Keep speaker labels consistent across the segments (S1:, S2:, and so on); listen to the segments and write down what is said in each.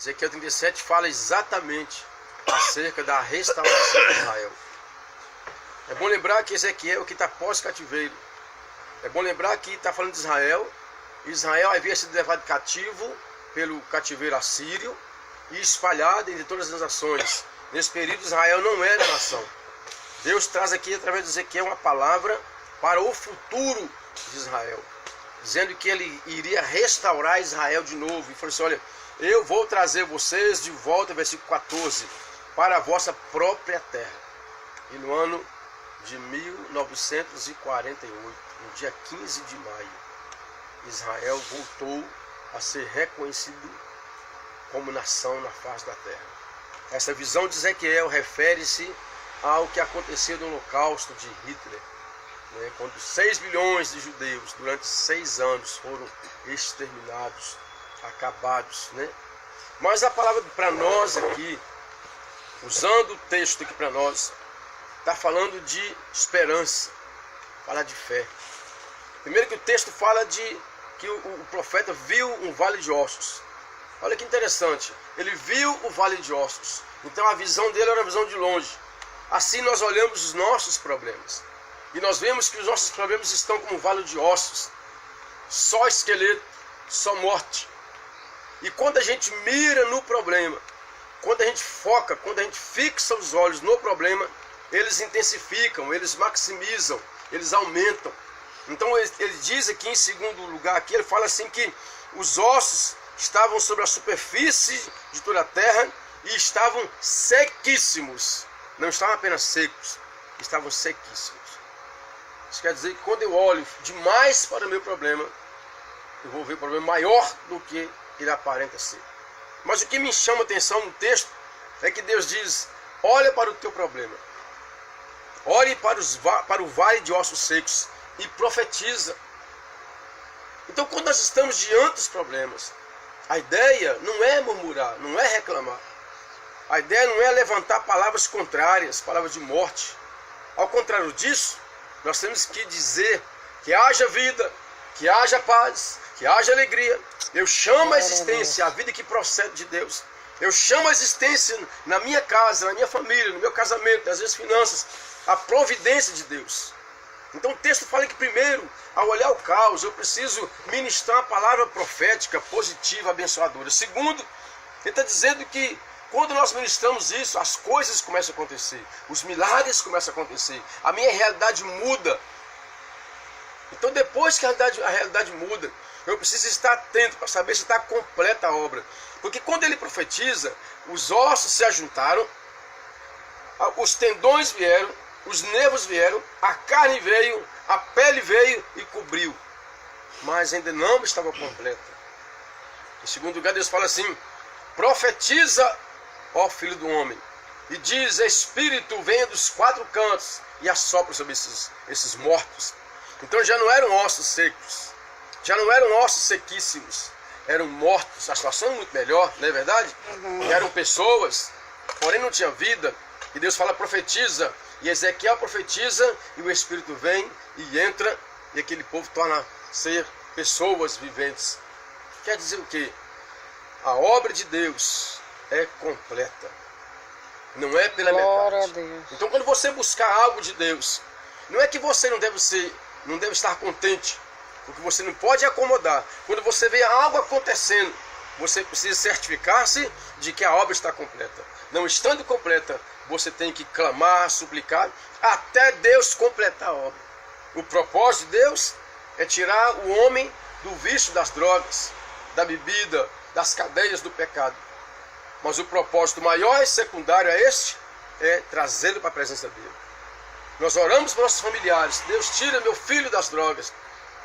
S1: Ezequiel 37 fala exatamente acerca da restauração de Israel. É bom lembrar que Ezequiel que está pós-cativeiro. É bom lembrar que está falando de Israel. Israel havia sido levado cativo pelo cativeiro assírio e espalhado entre todas as nações. Nesse período Israel não era nação. Deus traz aqui através de Ezequiel uma palavra para o futuro de Israel, dizendo que ele iria restaurar Israel de novo. E falou assim, olha, eu vou trazer vocês de volta, versículo 14, para a vossa própria terra. E no ano de 1948, no dia 15 de maio, Israel voltou a ser reconhecido como nação na face da terra. Essa visão de Ezequiel refere-se ao que aconteceu no Holocausto de Hitler, né, quando 6 milhões de judeus durante 6 anos foram exterminados, acabados, né? Mas a palavra para nós aqui, usando o texto aqui para nós, está falando de esperança, fala de fé. Primeiro que o texto fala de que o profeta viu um vale de ossos. Olha que interessante, ele viu o vale de ossos, então a visão dele era uma visão de longe. Assim nós olhamos os nossos problemas, e nós vemos que os nossos problemas estão como um vale de ossos, só esqueleto, só morte. E quando a gente mira no problema, quando a gente foca, quando a gente fixa os olhos no problema, eles intensificam, eles maximizam, eles aumentam. Então ele diz aqui em segundo lugar, aqui, ele fala assim que os ossos estavam sobre a superfície de toda a terra e estavam sequíssimos. Não estavam apenas secos, estavam sequíssimos. Isso quer dizer que quando eu olho demais para o meu problema, eu vou ver um problema maior do que ele aparenta ser. Mas o que me chama a atenção no texto é que Deus diz, olha para o teu problema, olhe para o vale de ossos secos e profetiza. Então quando nós estamos diante dos problemas, a ideia não é murmurar, não é reclamar. A ideia não é levantar palavras contrárias, palavras de morte. Ao contrário disso, nós temos que dizer que haja vida, que haja paz, que haja alegria. Eu chamo a existência, a vida que procede de Deus. Eu chamo a existência na minha casa, na minha família, no meu casamento, nas minhas finanças, a providência de Deus. Então o texto fala que primeiro, ao olhar o caos, eu preciso ministrar uma palavra profética, positiva, abençoadora. Segundo, ele está dizendo que quando nós ministramos isso, as coisas começam a acontecer, os milagres começam a acontecer, a minha realidade muda. Então depois que a realidade muda, eu preciso estar atento para saber se está completa a obra. Porque quando ele profetiza, os ossos se ajuntaram, os tendões vieram, os nervos vieram, a carne veio, a pele veio e cobriu. Mas ainda não estava completa. Em segundo lugar, Deus fala assim, profetiza, ó filho do homem, e diz, espírito venha dos 4 cantos e assopra sobre esses mortos. Então já não eram ossos secos, já não eram ossos sequíssimos, eram mortos. A situação é muito melhor, não é verdade? Eram pessoas, porém não tinha vida. E Deus fala, profetiza, e Ezequiel profetiza, e o Espírito vem e entra, e aquele povo torna a ser pessoas viventes. Quer dizer o quê? A obra de Deus é completa, não é pela metade. Então quando você buscar algo de Deus, não é que você não deve estar contente, porque você não pode acomodar. Quando você vê algo acontecendo, você precisa certificar-se de que a obra está completa. Não estando completa, você tem que clamar, suplicar, até Deus completar a obra. O propósito de Deus é tirar o homem do vício das drogas, da bebida, das cadeias do pecado. Mas o propósito maior e secundário a este é trazê-lo para a presença dele. Nós oramos para nossos familiares, Deus tira meu filho das drogas,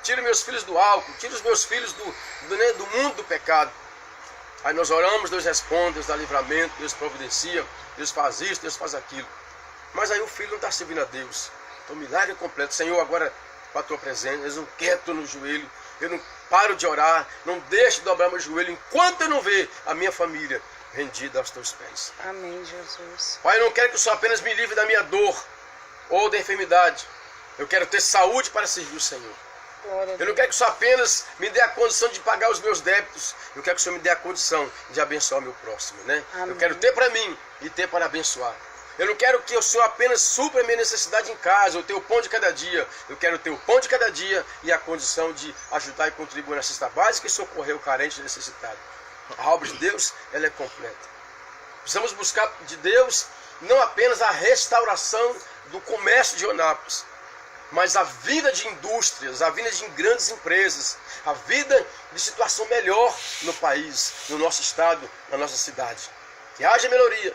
S1: tira meus filhos do álcool, tira os meus filhos do mundo do pecado. Aí nós oramos, Deus responde, Deus dá livramento, Deus providencia, Deus faz isso, Deus faz aquilo. Mas aí o filho não está servindo a Deus. Então o milagre é completo. Senhor, agora com a tua presença, eu não quieto no joelho, eu não paro de orar, não deixo de dobrar meu joelho enquanto eu não ver a minha família rendida aos teus pés.
S2: Amém, Jesus.
S1: Pai, eu não quero que o Senhor apenas me livre da minha dor ou da enfermidade. Eu quero ter saúde para servir o Senhor. Eu não quero que o Senhor apenas me dê a condição de pagar os meus débitos. Eu quero que o Senhor me dê a condição de abençoar o meu próximo, né?
S2: Amém.
S1: Eu quero ter para mim e ter para abençoar. Eu não quero que o Senhor apenas supra a minha necessidade em casa, ou ter o pão de cada dia. Eu quero ter o pão de cada dia e a condição de ajudar e contribuir na cesta básica e socorrer o carente e necessitado. A obra de Deus, ela é completa. Precisamos buscar de Deus não apenas a restauração do comércio de Eunápolis, mas a vida de indústrias, a vida de grandes empresas, a vida de situação melhor no país, no nosso estado, na nossa cidade. Que haja melhoria.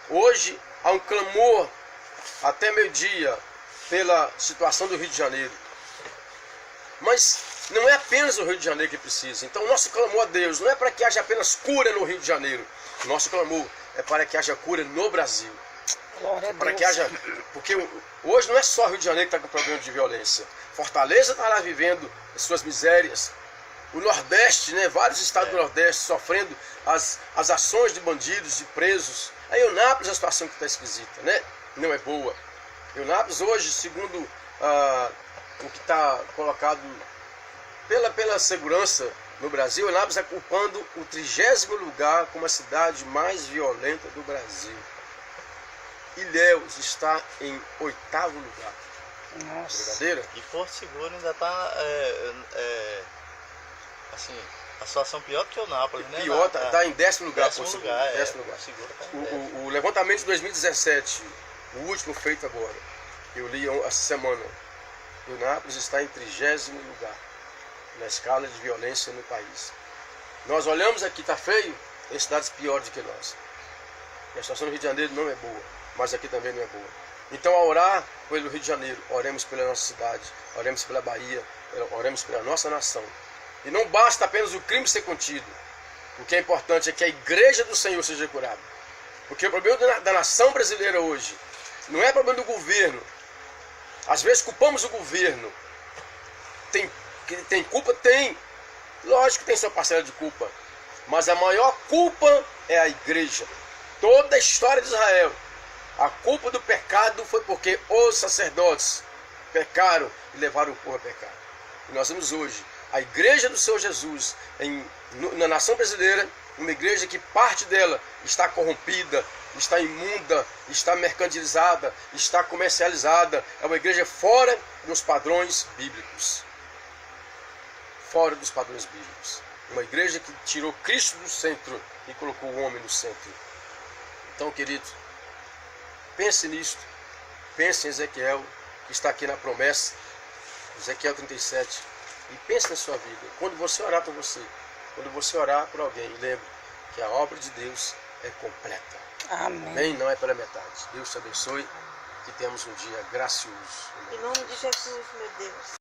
S1: Hoje há um clamor até meio-dia pela situação do Rio de Janeiro. Mas não é apenas o Rio de Janeiro que precisa. Então o nosso clamor a Deus não é para que haja apenas cura no Rio de Janeiro. O nosso clamor é para que haja cura no Brasil. Para que haja, porque hoje não é só o Rio de Janeiro que está com problema de violência. Fortaleza está lá vivendo as suas misérias. O Nordeste, né, vários estados do Nordeste sofrendo as ações de bandidos, de presos. A Eunápolis, a situação que está esquisita, né? Não é boa. Eunápolis hoje, segundo o que está colocado pela segurança no Brasil, Eunápolis está ocupando o 30º lugar como a cidade mais violenta do Brasil. Ilhéus está em 8º lugar.
S2: Nossa.
S1: Brincadeira?
S3: E Porto Seguro ainda está assim, a situação pior do que o Nápoles, né?
S1: Pior, está em 10º lugar.
S3: 10º lugar,
S1: Porto Seguro.
S3: Porto Seguro tá em 10º.
S1: O levantamento de 2017, o último feito agora, eu li essa semana, Eunápolis está em 30º lugar na escala de violência no país. Nós olhamos aqui, está feio, tem cidades piores do que nós. A situação no Rio de Janeiro não é boa, mas aqui também não é boa. Então, ao orar pelo Rio de Janeiro, oremos pela nossa cidade, oremos pela Bahia, oremos pela nossa nação. E não basta apenas o crime ser contido. O que é importante é que a igreja do Senhor seja curada. Porque o problema da nação brasileira hoje não é problema do governo. Às vezes culpamos o governo. Tem culpa? Tem. Lógico que tem sua parcela de culpa. Mas a maior culpa é a igreja. Toda a história de Israel, a culpa do pecado foi porque os sacerdotes pecaram e levaram o povo a pecar. E nós vemos hoje a igreja do Senhor Jesus na nação brasileira, uma igreja que parte dela está corrompida, está imunda, está mercantilizada, está comercializada. É uma igreja fora dos padrões bíblicos. Fora dos padrões bíblicos. Uma igreja que tirou Cristo do centro e colocou o homem no centro. Então, querido, pense nisto. Pense em Ezequiel, que está aqui na promessa, Ezequiel 37. E pense na sua vida. Quando você orar por você, quando você orar por alguém, lembre que a obra de Deus é completa.
S2: Amém.
S1: Amém? Não é pela metade. Deus te abençoe. Que temos um dia gracioso.
S4: Em nome de Jesus, meu Deus.